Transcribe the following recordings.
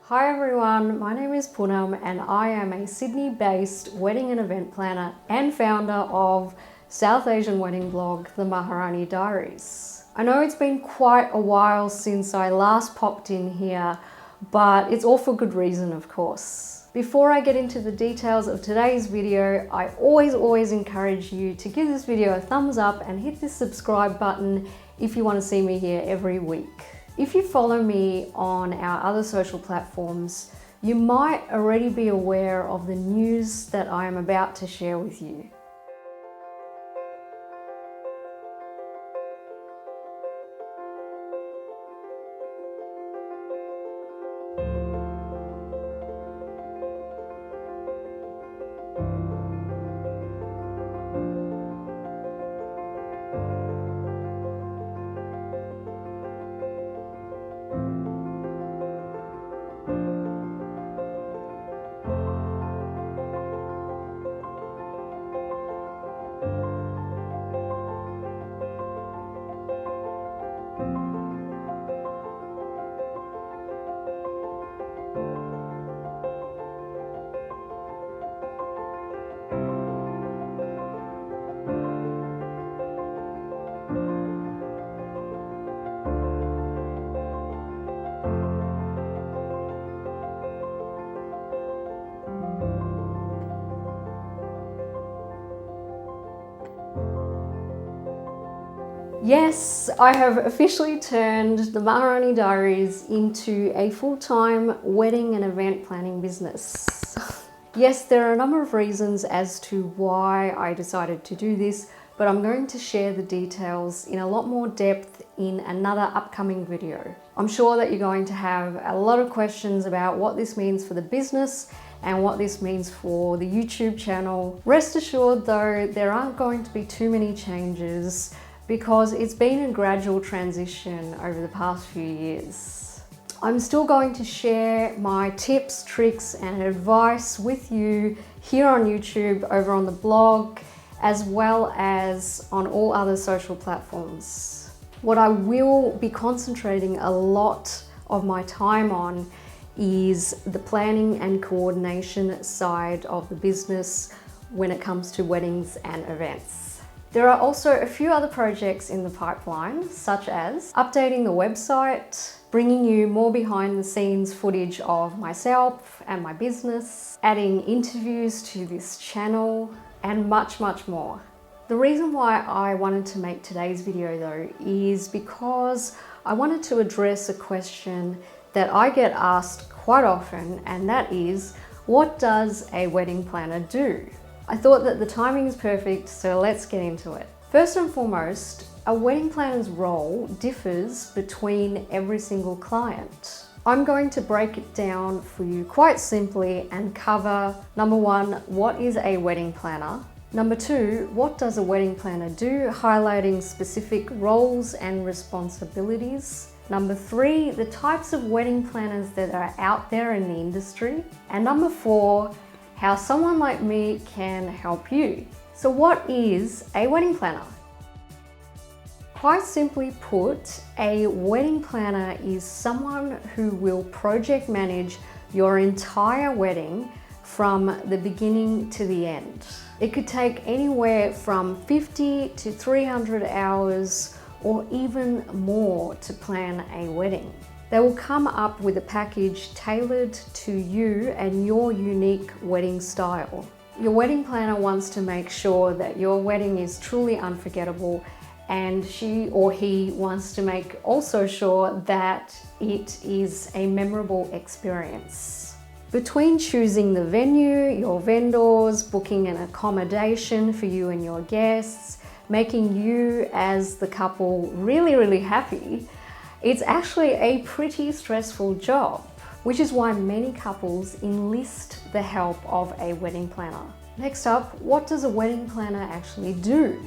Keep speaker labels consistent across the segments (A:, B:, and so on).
A: Hi everyone, my name is Poonam and I am a Sydney-based wedding and event planner and founder of South Asian wedding blog, the Maharani Diaries. I know it's been quite a while since I last popped in here, but it's all for good reason, of course. Before I get into the details of today's video, I always encourage you to give this video a thumbs up and hit the subscribe button if you want to see me here every week. If you follow me on our other social platforms, you might already be aware of the news that I am about to share with you. Yes, I have officially turned the Maharani Diaries into a full-time wedding and event planning business. Yes, there are a number of reasons as to why I decided to do this, but I'm going to share the details in a lot more depth in another upcoming video. I'm sure that you're going to have a lot of questions about what this means for the business and what this means for the YouTube channel. Rest assured though, there aren't going to be too many changes because it's been a gradual transition over the past few years. I'm still going to share my tips, tricks, and advice with you here on YouTube, over on the blog, as well as on all other social platforms. What I will be concentrating a lot of my time on is the planning and coordination side of the business when it comes to weddings and events. There are also a few other projects in the pipeline, such as updating the website, bringing you more behind the scenes footage of myself and my business, adding interviews to this channel, and much more. The reason why I wanted to make today's video though is because I wanted to address a question that I get asked quite often, and that is, what does a wedding planner do? I thought that the timing is perfect, so let's get into it. First and foremost, a wedding planner's role differs between every single client. I'm going to break it down for you quite simply and cover, number one, what is a wedding planner? Number two, what does a wedding planner do, highlighting specific roles and responsibilities? Number three, the types of wedding planners that are out there in the industry. And number four, how someone like me can help you. So what is a wedding planner? Quite simply put, a wedding planner is someone who will project manage your entire wedding from the beginning to the end. It could take anywhere from 50 to 300 hours or even more to plan a wedding. They will come up with a package tailored to you and your unique wedding style. Your wedding planner wants to make sure that your wedding is truly unforgettable, and she or he wants to make also sure that it is a memorable experience. Between choosing the venue, your vendors, booking an accommodation for you and your guests, making you as the couple really happy, it's actually a pretty stressful job, which is why many couples enlist the help of a wedding planner. Next up, what does a wedding planner actually do?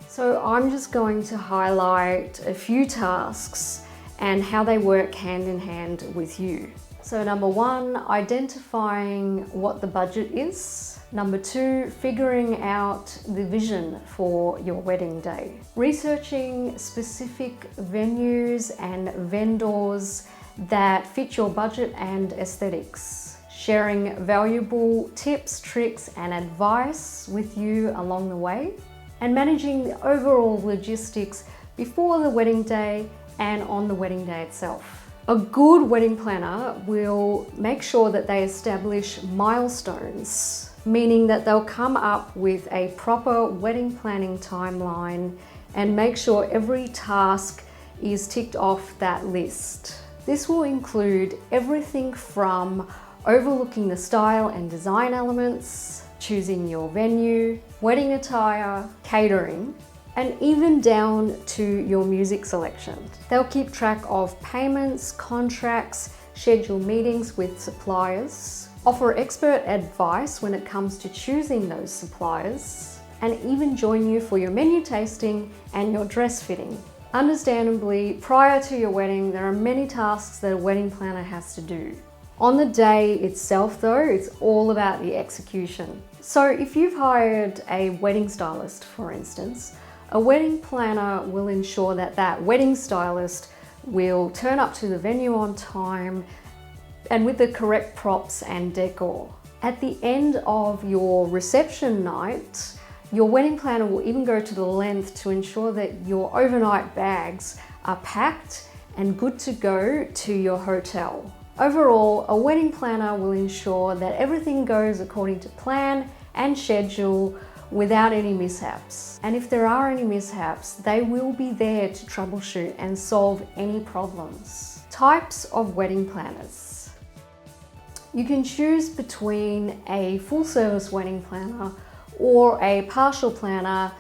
A: So I'm just going to highlight a few tasks and how they work hand in hand with you. So number one, identifying what the budget is. Number two, figuring out the vision for your wedding day. Researching specific venues and vendors that fit your budget and aesthetics, sharing valuable tips, tricks, and advice with you along the way, and managing the overall logistics before the wedding day and on the wedding day itself. A good wedding planner will make sure that they establish milestones, meaning that they'll come up with a proper wedding planning timeline and make sure every task is ticked off that list. This will include everything from overlooking the style and design elements, choosing your venue, wedding attire, catering, and even down to your music selection. They'll keep track of payments, contracts, schedule meetings with suppliers, offer expert advice when it comes to choosing those suppliers, and even join you for your menu tasting and your dress fitting. Understandably, prior to your wedding, there are many tasks that a wedding planner has to do. On the day itself though, it's all about the execution. So if you've hired a wedding stylist, for instance, a wedding planner will ensure that that wedding stylist will turn up to the venue on time and with the correct props and decor. At the end of your reception night, your wedding planner will even go to the length to ensure that your overnight bags are packed and good to go to your hotel. Overall, a wedding planner will ensure that everything goes according to plan and schedule without any mishaps. And if there are any mishaps, they will be there to troubleshoot and solve any problems. Types of wedding planners. You can choose between a full-service wedding planner or a partial planner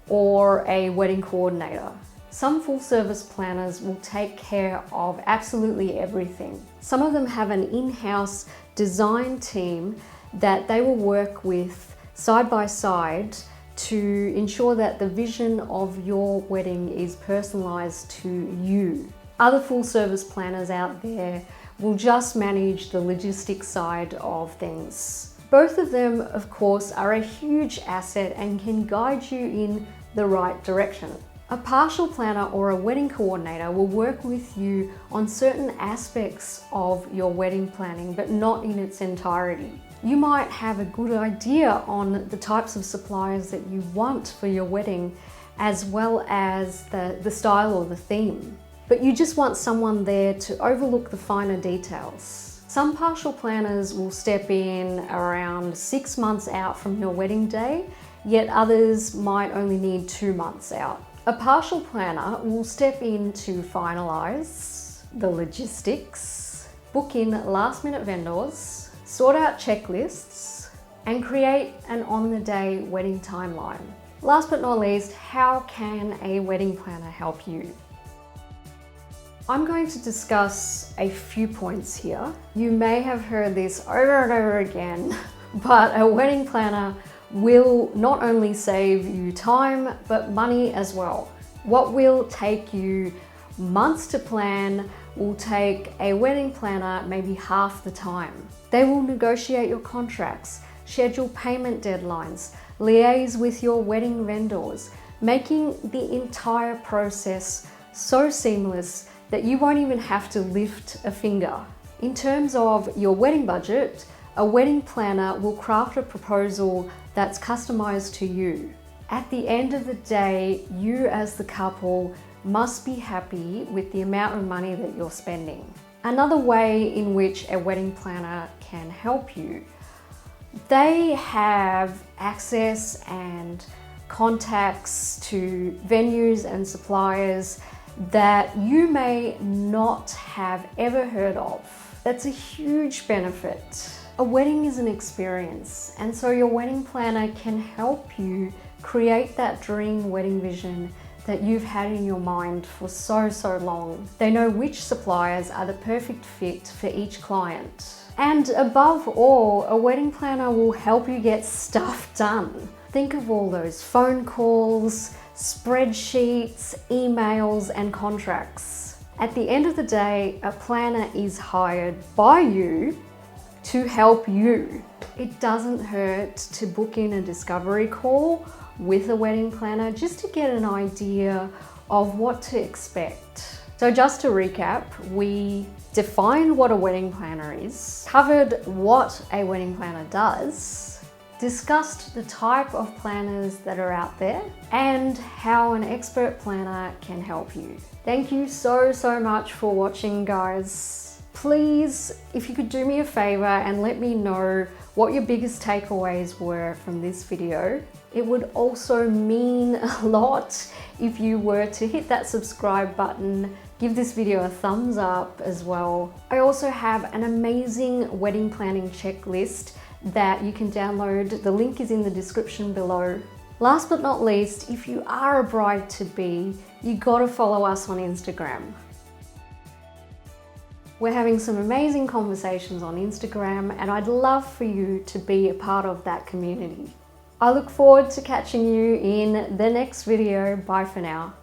A: or a wedding coordinator. Some full-service planners will take care of absolutely everything. Some of them have an in-house design team that they will work with side by side to ensure that the vision of your wedding is personalized to you. Other full-service planners out there will just manage the logistics side of things. Both of them, of course, are a huge asset and can guide you in the right direction. A partial planner or a wedding coordinator will work with you on certain aspects of your wedding planning, but not in its entirety. You might have a good idea on the types of suppliers that you want for your wedding, as well as the style or the theme, but you just want someone there to overlook the finer details. Some partial planners will step in around 6 months out from your wedding day, yet others might only need 2 months out. A partial planner will step in to finalize the logistics, book in last-minute vendors, sort out checklists, and create an on-the-day wedding timeline. Last but not least, how can a wedding planner help you? I'm going to discuss a few points here. You may have heard this over and over again, but a wedding planner will not only save you time, but money as well. What will take you months to plan will take a wedding planner maybe half the time. They will negotiate your contracts, schedule payment deadlines, liaise with your wedding vendors, making the entire process so seamless that you won't even have to lift a finger. In terms of your wedding budget, a wedding planner will craft a proposal that's customized to you. At the end of the day, you as the couple must be happy with the amount of money that you're spending. Another way in which a wedding planner can help you, they have access and contacts to venues and suppliers that you may not have ever heard of. That's a huge benefit. A wedding is an experience, and so your wedding planner can help you create that dream wedding vision that you've had in your mind for so long. They know which suppliers are the perfect fit for each client. And above all, a wedding planner will help you get stuff done. Think of all those phone calls, spreadsheets, emails, and contracts. At the end of the day, a planner is hired by you to help you. It doesn't hurt to book in a discovery call with a wedding planner just to get an idea of what to expect. So just to recap, we defined what a wedding planner is, covered what a wedding planner does, discussed the type of planners that are out there, and how an expert planner can help you. Thank you so much for watching, guys. Please, if you could do me a favor and let me know what your biggest takeaways were from this video. It would also mean a lot if you were to hit that subscribe button, give this video a thumbs up as well. I also have an amazing wedding planning checklist that you can download. The link is in the description below. Last but not least, if you are a bride-to-be, you gotta follow us on Instagram. We're having some amazing conversations on Instagram, and I'd love for you to be a part of that community. I look forward to catching you in the next video. Bye for now.